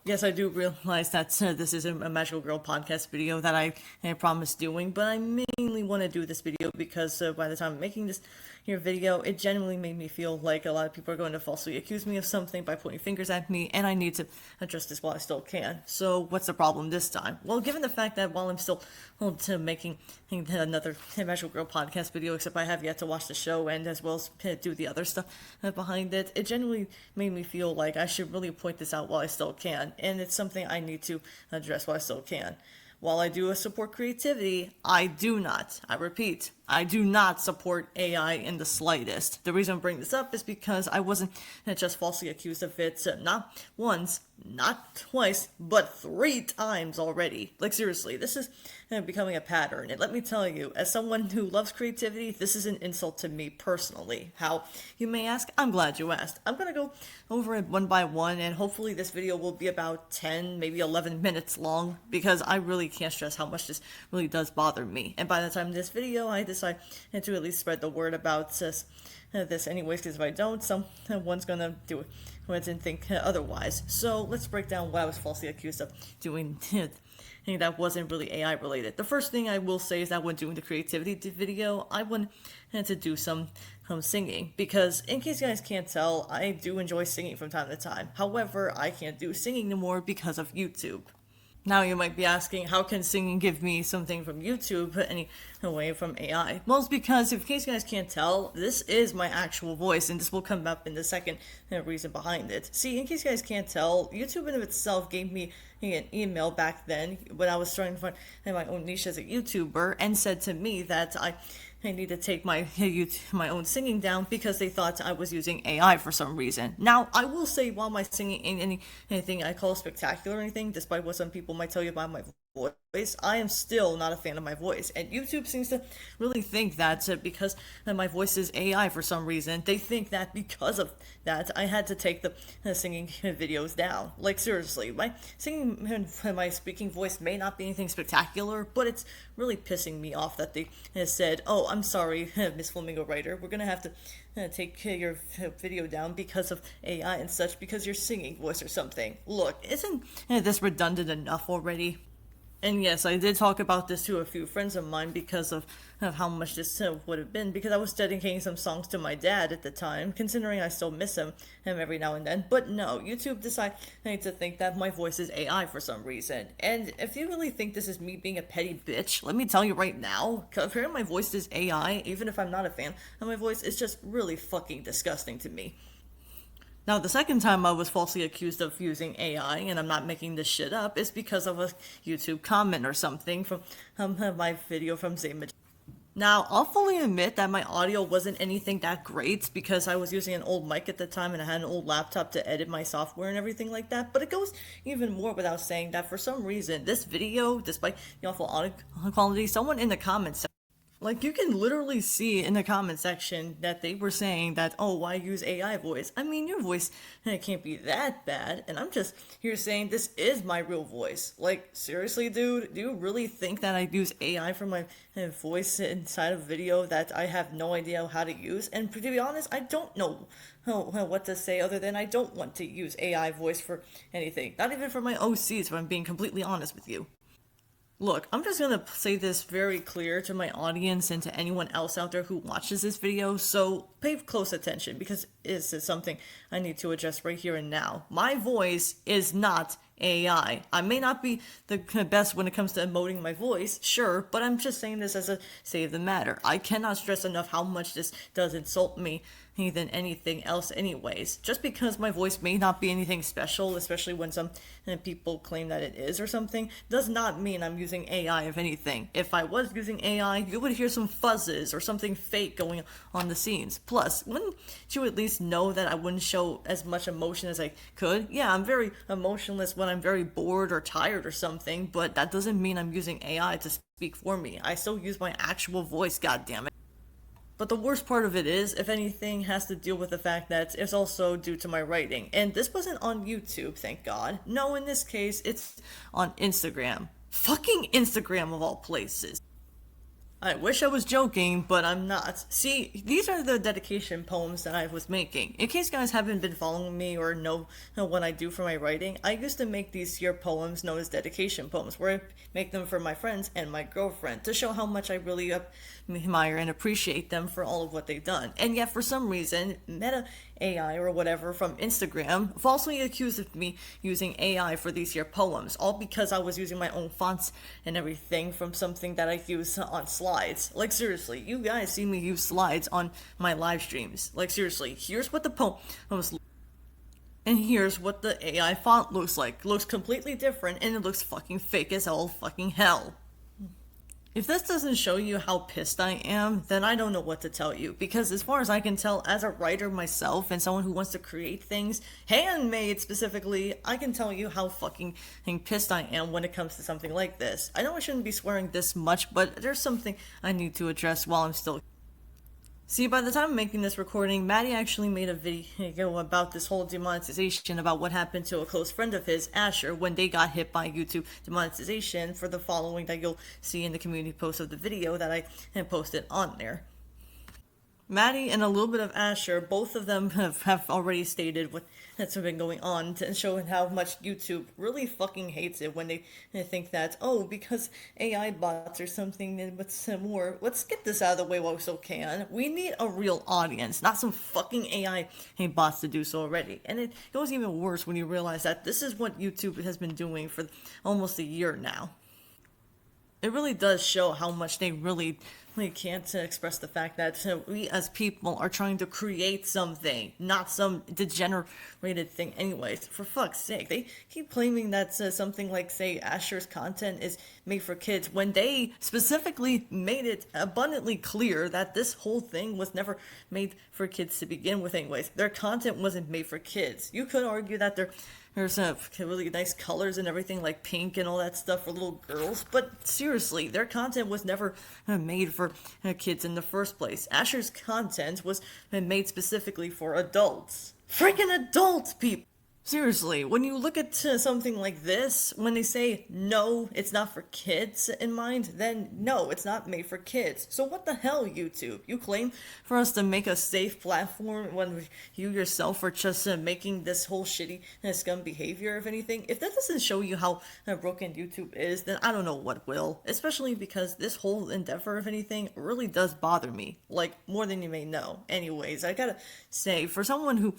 Yes, I do realize that this is a Magical Girl podcast video that I promised doing, but I mainly want to do this video because by the time I'm making this here video, it genuinely made me feel like a lot of people are going to falsely accuse me of something by pointing fingers at me, and I need to address this while I still can. So what's the problem this time? Well, given the fact that while I'm still making another Magical Girl podcast video, except I have yet to watch the show and as well as do the other stuff behind it, it genuinely made me feel like I should really point this out while I still can, and it's something I need to address while I still can. While I do support creativity, I do not, I repeat, I do not support AI in the slightest. The reason I'm bringing this up is because I wasn't just falsely accused of it not once, not twice, but 3 times already. Like seriously, this is becoming a pattern. And let me tell you, as someone who loves creativity, this is an insult to me personally. How, you may ask? I'm glad you asked. I'm gonna go over it one by one, and hopefully this video will be about 10, maybe 11 minutes long, because I really can't stress how much this really does bother me. And by the time this video, I decide to at least spread the word about this anyways, because if I don't, someone's gonna do it and think otherwise. So let's break down what I was falsely accused of doing that wasn't really AI related. The first thing I will say is that when doing the creativity video, I wanted to do some singing, because in case you guys can't tell, I do enjoy singing from time to time. However, I can't do singing anymore because of YouTube. Now you might be asking, how can singing give me something from YouTube away from AI? Well, it's because, in case you guys can't tell, this is my actual voice, and this will come up in the second reason behind it. See, in case you guys can't tell, YouTube in of itself gave me an email back then when I was starting to find my own niche as a YouTuber, and said to me that I need to take my own singing down because they thought I was using AI for some reason. Now, I will say, while my singing ain't anything I call spectacular or anything, despite what some people might tell you about my voice, I am still not a fan of my voice. And YouTube seems to really think that because my voice is AI for some reason, they think that because of that, I had to take the singing videos down. Like seriously, my speaking voice may not be anything spectacular, but it's really pissing me off that they said, "Oh, I'm sorry, Miss Flamingo Writer, we're gonna have to take your video down because of AI and such, because your singing voice or something." Look, isn't this redundant enough already? And yes, I did talk about this to a few friends of mine because of how much this would have been, because I was dedicating some songs to my dad at the time, considering I still miss him every now and then. But no, YouTube decided to think that my voice is AI for some reason. And if you really think this is me being a petty bitch, let me tell you right now, comparing my voice is AI, even if I'm not a fan of my voice, is just really fucking disgusting to me. Now, the second time I was falsely accused of using AI, and I'm not making this shit up, is because of a YouTube comment or something from my video from Zayma. Now, I'll fully admit that my audio wasn't anything that great because I was using an old mic at the time and I had an old laptop to edit my software and everything like that, but it goes even more without saying that for some reason, this video, despite the awful audio quality, someone in the comments, like, you can literally see in the comment section that they were saying that, "Oh, why use AI voice? I mean, your voice can't be that bad." And I'm just here saying this is my real voice. Like, seriously, dude, do you really think that I use AI for my voice inside a video that I have no idea how to use? And to be honest, I don't know what to say other than I don't want to use AI voice for anything. Not even for my OCs, if I'm being completely honest with you. Look, I'm just gonna say this very clear to my audience and to anyone else out there who watches this video, so pay close attention because this is something I need to address right here and now. My voice is not AI. I may not be the best when it comes to emoting my voice, sure, but I'm just saying this as a save the matter. I cannot stress enough how much this does insult me than anything else anyways. Just because my voice may not be anything special, especially when some people claim that it is or something, does not mean I'm using AI of anything. If I was using AI, you would hear some fuzzes or something fake going on the scenes. Plus, wouldn't you at least know that I wouldn't show as much emotion as I could? Yeah, I'm very emotionless when I'm very bored or tired or something, but that doesn't mean I'm using AI to speak for me. I still use my actual voice, goddammit. But the worst part of it is, if anything, has to deal with the fact that it's also due to my writing. And this wasn't on YouTube, thank God. No, in this case, it's on Instagram. Fucking Instagram of all places. I wish I was joking, but I'm not. See, these are the dedication poems that I was making. In case you guys haven't been following me or know what I do for my writing, I used to make these here poems known as dedication poems, where I make them for my friends and my girlfriend to show how much I really admire and appreciate them for all of what they've done. And yet, for some reason, Meta AI or whatever from Instagram falsely accused of me using AI for these here poems, all because I was using my own fonts and everything from something that I use on slides. Like seriously, you guys see me use slides on my live streams. Like seriously, here's what the poems and here's what the AI font looks like. Looks completely different and it looks fucking fake as all fucking hell. If this doesn't show you how pissed I am, then I don't know what to tell you. Because as far as I can tell, as a writer myself and someone who wants to create things, handmade specifically, I can tell you how fucking pissed I am when it comes to something like this. I know I shouldn't be swearing this much, but there's something I need to address while I'm still. See, by the time I'm making this recording, Maddie actually made a video about this whole demonetization, about what happened to a close friend of his, Asher, when they got hit by YouTube demonetization for the following that you'll see in the community post of the video that I posted on there. Maddie and a little bit of Asher, both of them have already stated what's been going on and showing how much YouTube really fucking hates it when they think that, oh, because AI bots or something, but some more. Let's get this out of the way while we still can. We need a real audience, not some fucking AI bots to do so already. And it goes even worse when you realize that this is what YouTube has been doing for almost a year now. It really does show how much they really can't express the fact that we as people are trying to create something, not some degenerated thing anyways. For fuck's sake, they keep claiming that something like, say, Asher's content is made for kids when they specifically made it abundantly clear that this whole thing was never made for kids to begin with anyways. Their content wasn't made for kids. You could argue that there's really nice colors and everything like pink and all that stuff for little girls, but seriously, their content was never made for kids in the first place. Asher's content was made specifically for adults. Freaking adults, people! Seriously, when you look at something like this, when they say, no, it's not for kids in mind, then no, it's not made for kids. So what the hell, YouTube? You claim for us to make a safe platform when you yourself are just making this whole shitty scum behavior, if anything? If that doesn't show you how broken YouTube is, then I don't know what will. Especially because this whole endeavor, if anything, really does bother me. Like, more than you may know. Anyways, I gotta say, for someone who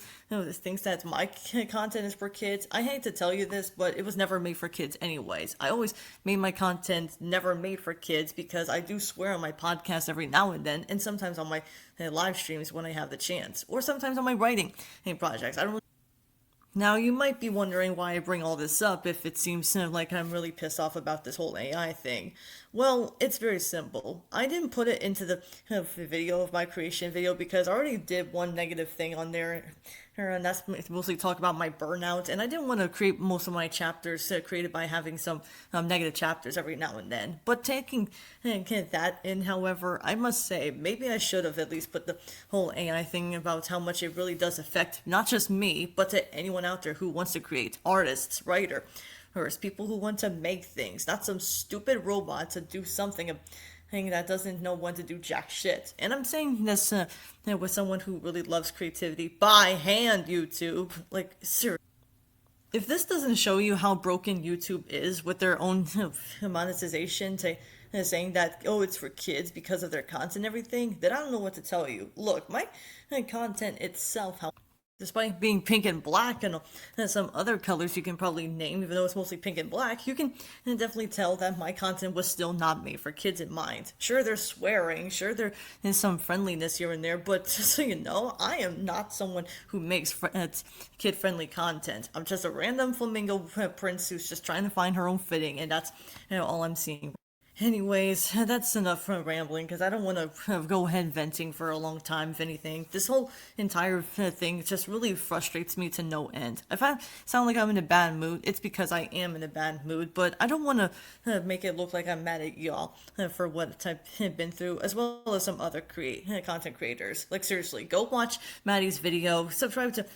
thinks that my content is for kids, I hate to tell you this, but it was never made for kids anyways. I always made my content never made for kids because I do swear on my podcast every now and then, and sometimes on my live streams when I have the chance, or sometimes on my writing projects. I don't really. Now, you might be wondering why I bring all this up if it seems like I'm really pissed off about this whole AI thing. Well, it's very simple. I didn't put it into the video of my creation video because I already did one negative thing on there, and that's mostly talk about my burnout, and I didn't want to create most of my chapters created by having some negative chapters every now and then. But taking that in, however, I must say, maybe I should have at least put the whole AI thing about how much it really does affect not just me, but to anyone out there who wants to create, artists, writers, people who want to make things, not some stupid robot to do something that doesn't know when to do jack shit. And I'm saying this with someone who really loves creativity by hand, YouTube. Like, seriously. If this doesn't show you how broken YouTube is with their own monetization saying that, oh, it's for kids because of their content and everything, then I don't know what to tell you. Look, my content itself, despite being pink and black and some other colors you can probably name, even though it's mostly pink and black, you can definitely tell that my content was still not made for kids in mind. Sure, there's swearing, sure there is some friendliness here and there, but just so you know, I am not someone who makes kid-friendly content. I'm just a random flamingo prince who's just trying to find her own fitting, and that's all I'm seeing. Anyways, that's enough from rambling, because I don't want to go ahead venting for a long time, if anything. This whole entire thing just really frustrates me to no end. If I sound like I'm in a bad mood, it's because I am in a bad mood, but I don't want to make it look like I'm mad at y'all for what I've been through, as well as some other content creators. Like, seriously, go watch Maddie's video, subscribe to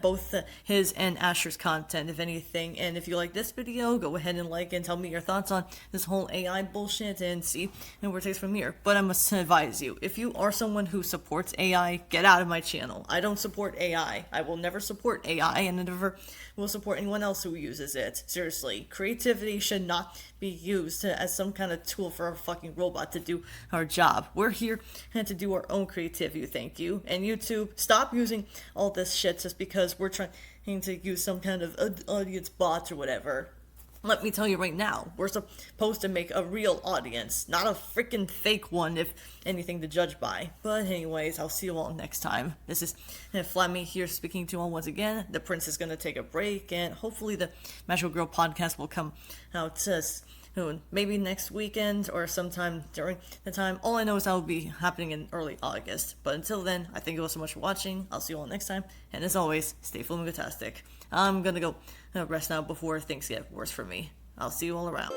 both his and Asher's content, if anything. And if you like this video, go ahead and like and tell me your thoughts on this whole AI bullshit and see where it takes from here. But I must advise you, if you are someone who supports AI, get out of my channel. I don't support AI. I will never support AI, and I never will support anyone else who uses it. Seriously, creativity should not be used as some kind of tool for a fucking robot to do our job. We're here to do our own creativity, thank you. And YouTube, stop using all this shit just because we're trying to use some kind of audience bots or whatever. Let me tell you right now, we're supposed to make a real audience, not a freaking fake one, if anything to judge by. But anyways, I'll see you all next time. This is Flammy here speaking to you all once again. The prince is going to take a break, and hopefully the Magical Girl podcast will come out soon. Maybe next weekend or sometime during the time. All I know is that will be happening in early August. But until then, I thank you all so much for watching. I'll see you all next time. And as always, stay flammy-tastic. I'm gonna go rest now before things get worse for me. I'll see you all around.